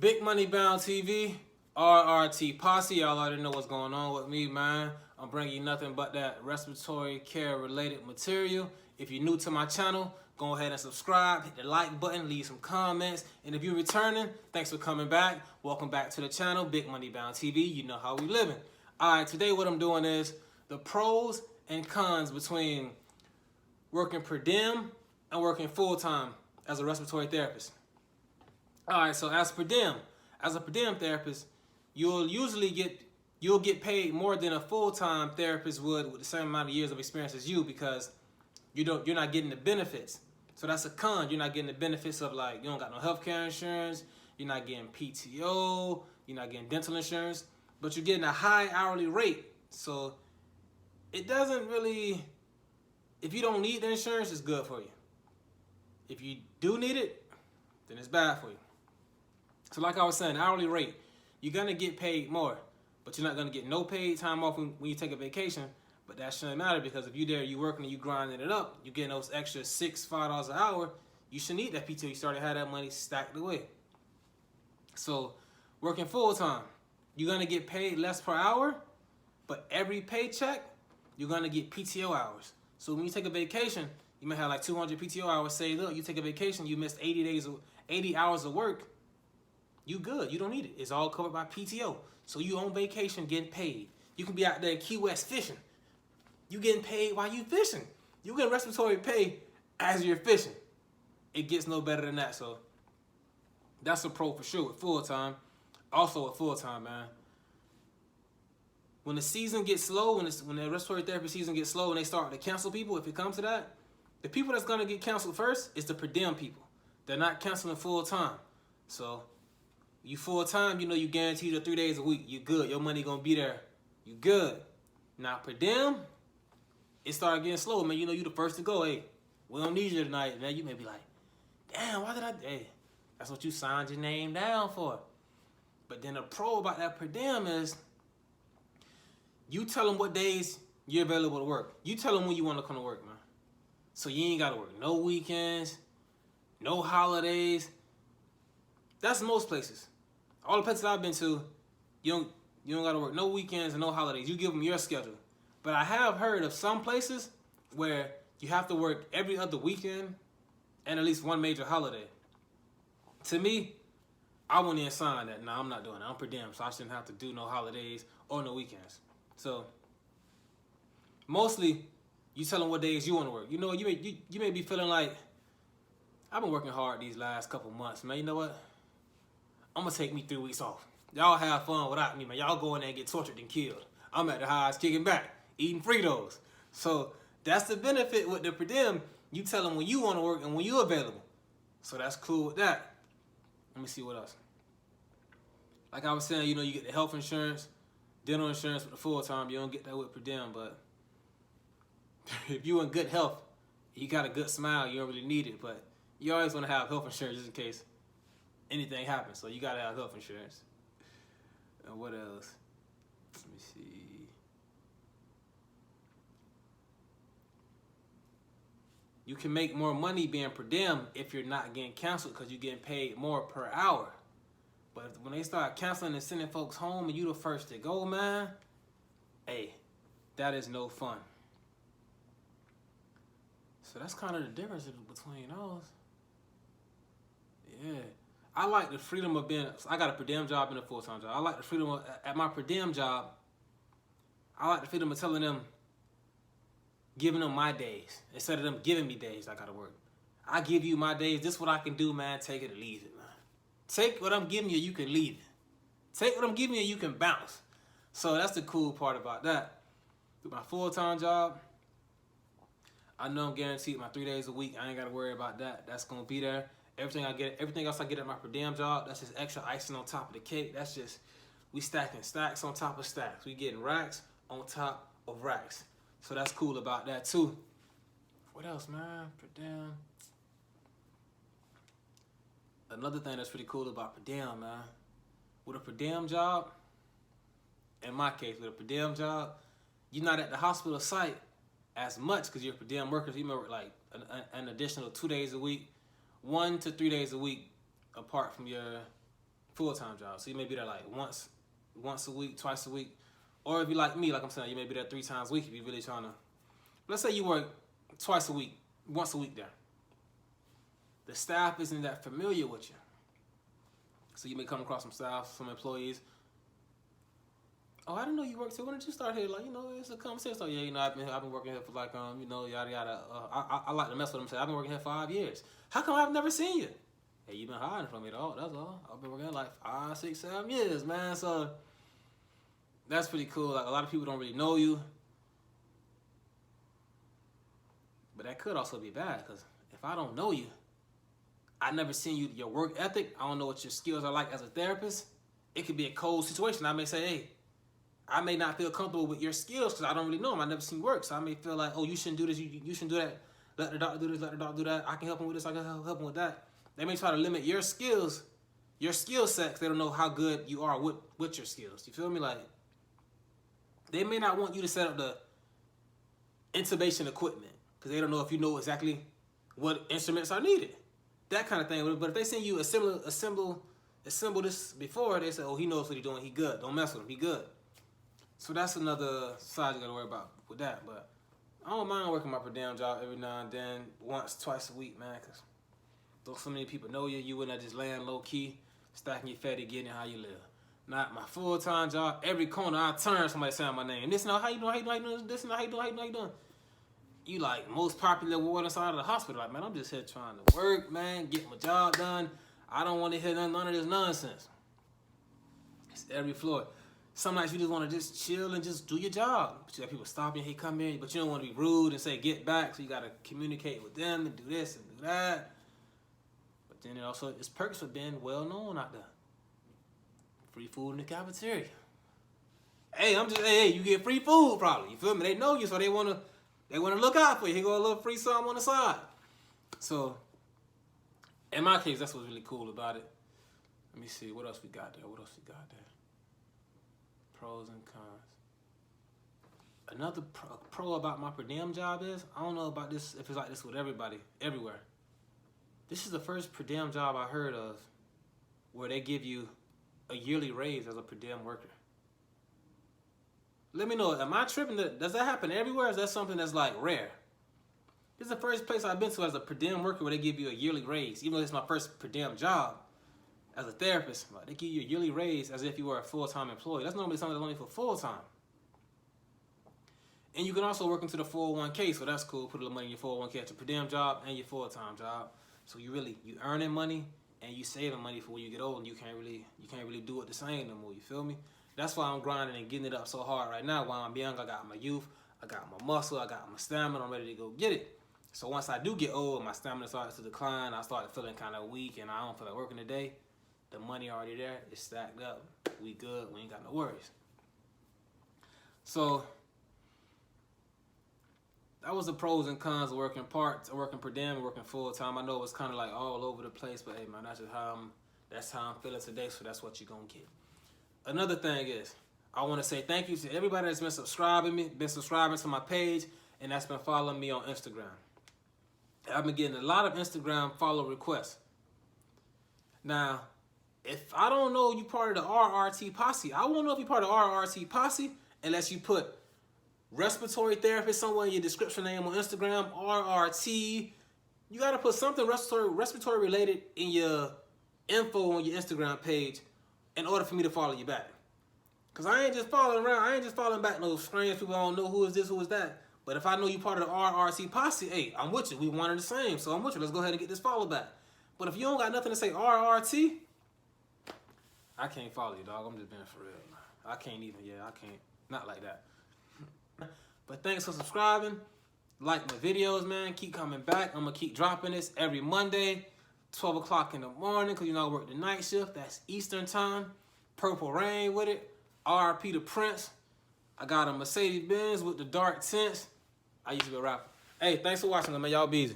Big Money Bound TV, RRT Posse. Y'all already know what's going on with me, man. I'm bringing you nothing but that respiratory care related material. If you're new to my channel, go ahead and subscribe, hit the like button, leave some comments. And if you're returning, thanks for coming back. Welcome back to the channel, Big Money Bound TV. You know how we living. All right, today what I'm doing is the pros and cons between working per diem and working full-time as a respiratory therapist. All right, so as a per diem therapist, you'll get paid more than a full-time therapist would with the same amount of years of experience as you, because you're not getting the benefits. So that's a con. You're not getting the benefits of, like, you don't got no healthcare insurance, you're not getting PTO, you're not getting dental insurance, but you're getting a high hourly rate. So it doesn't really, if you don't need the insurance, it's good for you. If you do need it, then it's bad for you. So like I was saying, hourly rate, you're gonna get paid more, but you're not gonna get no paid time off when you take a vacation. But that shouldn't matter, because if you're there, you working and you grinding it up, you getting those extra $5 an hour, you should need that PTO. You start to have that money stacked away. So working full time, you're gonna get paid less per hour, but every paycheck, you're gonna get PTO hours. So when you take a vacation, you may have like 200 PTO hours saved up. You take a vacation, you missed 80 hours of work, you good. You don't need it. It's all covered by PTO. So you on vacation getting paid. You can be out there in Key West fishing. You getting paid while you fishing. You get respiratory pay as you're fishing. It gets no better than that. So that's a pro for sure with full time. Also with full time, man. When the season gets slow, when the respiratory therapy season gets slow and they start to cancel people, if it comes to that, the people that's gonna get canceled first is the per diem people. They're not canceling full time. So you full time, you know you guaranteed 3 days a week. You good. Your money gonna be there. You good. Now per diem, it started getting slow, man. You know you the first to go. Hey, we don't need you tonight. Now you may be like, damn, why did I? Hey, that's what you signed your name down for. But then the pro about that per diem is, you tell them what days you're available to work. You tell them when you want to come to work, man. So you ain't gotta work no weekends, no holidays. That's most places. All the places I've been to, you don't gotta work no weekends and no holidays. You give them your schedule. But I have heard of some places where you have to work every other weekend and at least one major holiday. To me, I wouldn't even sign that. Nah, I'm not doing that. I'm per diem, so I shouldn't have to do no holidays or no weekends. So mostly, you tell them what days you want to work. You know, you may be feeling like, I've been working hard these last couple months, man. You know what? I'm gonna take me 3 weeks off. Y'all have fun without me, man. Y'all go in there and get tortured and killed. I'm at the highs kicking back, eating Fritos. So that's the benefit with the per diem. You tell them when you want to work and when you're available. So that's cool with that. Let me see what else. Like I was saying, you know, you get the health insurance, dental insurance with the full time. You don't get that with per diem, but if you in good health, you got a good smile, you don't really need it. But you always want to have health insurance just in case anything happens. So you got to have health insurance. And what else? Let me see. You can make more money being per diem if you're not getting canceled, because you're getting paid more per hour. But when they start canceling and sending folks home and you the first to go, man, hey, that is no fun. So that's kind of the difference between those. Yeah. I like the freedom of being, I got a per diem job and a full-time job. I like the freedom of, at my per diem job, I like the freedom of telling them, giving them my days, instead of them giving me days I gotta work. I give you my days, this is what I can do, man, take it or leave it, man. Take what I'm giving you, you can leave it. Take what I'm giving you, you can bounce. So that's the cool part about that. With my full-time job, I know I'm guaranteed my 3 days a week. I ain't gotta worry about that. That's gonna be there. Everything else I get at my per diem job, that's just extra icing on top of the cake. That's just, we stacking stacks on top of stacks. We getting racks on top of racks. So that's cool about that too. What else, man? Per diem. Another thing that's pretty cool about per diem, man. With a per diem job, in my case, with a per diem job, you're not at the hospital site as much because you're per diem workers. You may work like an additional 2 days a week, 1 to 3 days a week apart from your full-time job. So you may be there like once a week, twice a week. Or if you like me, like I'm saying, you may be there 3 times a week if you're really trying to. Let's say you work twice a week, once a week there. The staff isn't that familiar with you. So you may come across some staff, some employees. Oh, I didn't know you worked here. When did you start here? Like, it's a conversation. So yeah, I've been working here for like, yada yada. I like to mess with them. Say I've been working here 5 years. How come I've never seen you? Hey, you've been hiding from me at all. That's all. I've been working here like 5, 6, 7 years, man. So that's pretty cool. Like a lot of people don't really know you, but that could also be bad because if I don't know you, I never seen you, your work ethic. I don't know what your skills are like as a therapist. It could be a cold situation. I may say, hey, I may not feel comfortable with your skills because I don't really know them. I never seen you work. So I may feel like, oh, you shouldn't do this. You shouldn't do that. Let the doctor do this. Let the doctor do that. I can help him with this. I can help him with that. They may try to limit your skills, your skill set, because they don't know how good you are with your skills. You feel me? Like, they may not want you to set up the intubation equipment because they don't know if you know exactly what instruments are needed. That kind of thing. But if they send you assemble this before, they say, oh, he knows what he's doing. He good. Don't mess with him. He good. So that's another side you got to worry about with that. But I don't mind working my per diem job every now and then, once, twice a week, man, because though so many people know you, you wouldn't just land low-key, stacking your fatty, getting how you live. Not my full-time job. Every corner I turn, somebody saying my name. This and how you doing? How you doing? This and how you doing? You like most popular ward inside of the hospital. Like, man, I'm just here trying to work, man, get my job done. I don't want to hear none of this nonsense. It's every floor. Some nights you just want to just chill and just do your job. But you have people stopping, hey, come in, but you don't want to be rude and say get back. So you got to communicate with them and do this and do that. But then it also is perks for being well known out there. Free food in the cafeteria. Hey, hey, you get free food probably. You feel me? They know you, so they wanna look out for you. Here go a little free something on the side. So in my case, that's what's really cool about it. Let me see, what else we got there? Pros and cons. Another pro about my per diem job is, I don't know about this, if it's like this with everybody, everywhere. This is the first per diem job I heard of where they give you a yearly raise as a per diem worker. Let me know, am I tripping? Does that happen everywhere? Or is that something that's like rare? This is the first place I've been to as a per diem worker where they give you a yearly raise. Even though it's my first per diem job as a therapist, they give you a yearly raise as if you were a full-time employee. That's normally something that's only for full-time. And you can also work into the 401k, so that's cool. Put a little money in your 401k at your per diem job and your full-time job. So you earning money and you saving money for when you get old, and you can't really do it the same no more. You feel me? That's why I'm grinding and getting it up so hard right now. While I'm young, I got my youth, I got my muscle, I got my stamina. I'm ready to go get it. So once I do get old, my stamina starts to decline. I start feeling kind of weak, and I don't feel like working today. The money already there, it's stacked up. We good. We ain't got no worries. So that was the pros and cons of working per diem, and working full time. I know it was kind of like all over the place, but hey, man, that's how I'm feeling today. So that's what you're gonna get. Another thing is, I want to say thank you to everybody that's been subscribing to my page, and that's been following me on Instagram. I've been getting a lot of Instagram follow requests. Now, if I don't know you part of the RRT posse, I won't know if you're part of the RRT posse unless you put respiratory therapist somewhere in your description name on Instagram, RRT. You got to put something respiratory related in your info on your Instagram page in order for me to follow you back. Because I ain't just following around. I ain't just following back no strange people. I don't know who is this, who is that. But if I know you part of the RRT posse, hey, I'm with you. We one and the same. So I'm with you. Let's go ahead and get this follow back. But if you don't got nothing to say RRT, I can't follow you, dog. I'm just being for real. I can't even. I can't. Not like that. But thanks for subscribing. Like my videos, man. Keep coming back. I'm going to keep dropping this every Monday, 12 o'clock in the morning, because you know I work the night shift. That's Eastern time. Purple Rain with it. RP the Prince. I got a Mercedes-Benz with the dark tints. I used to be a rapper. Hey, thanks for watching, man. Y'all be easy.